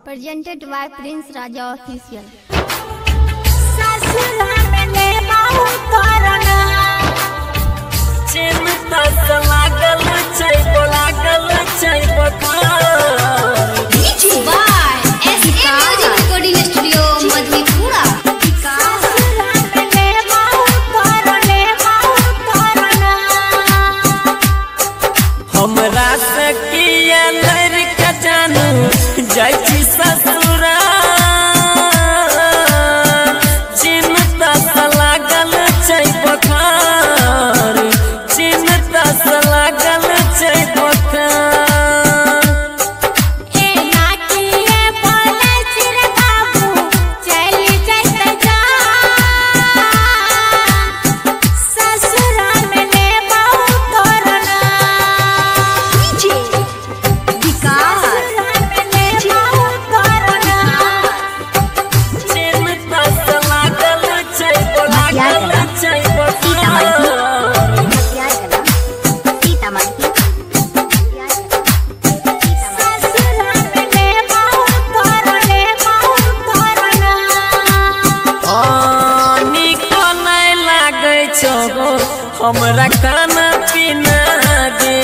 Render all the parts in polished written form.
Presented by Prince Raja Official. हमरा से किया लड़का जानू जाई ससुरा चिन्ता से लागल छै बखार चिन्ता से लागल छै बखार हमरा खाना पीना दे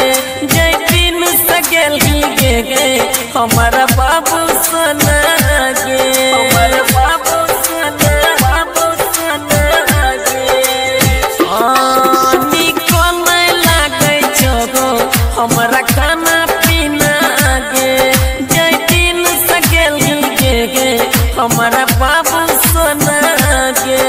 जय दिन से गेल गे हमारा बाबू सोना गे हमारा बाबू सोना गे निको नहीं लागे छो हमरा खाना पीना गे जय दिन से गेल गे हमारा बाबू सोना गे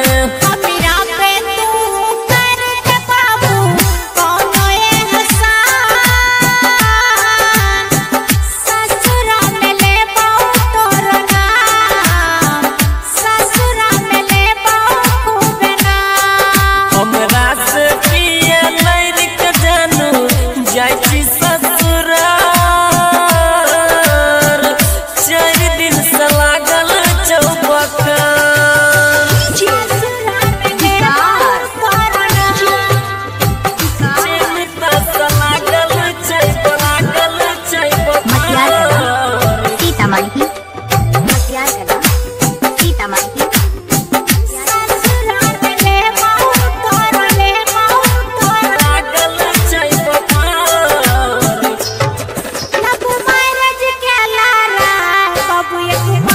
बाबू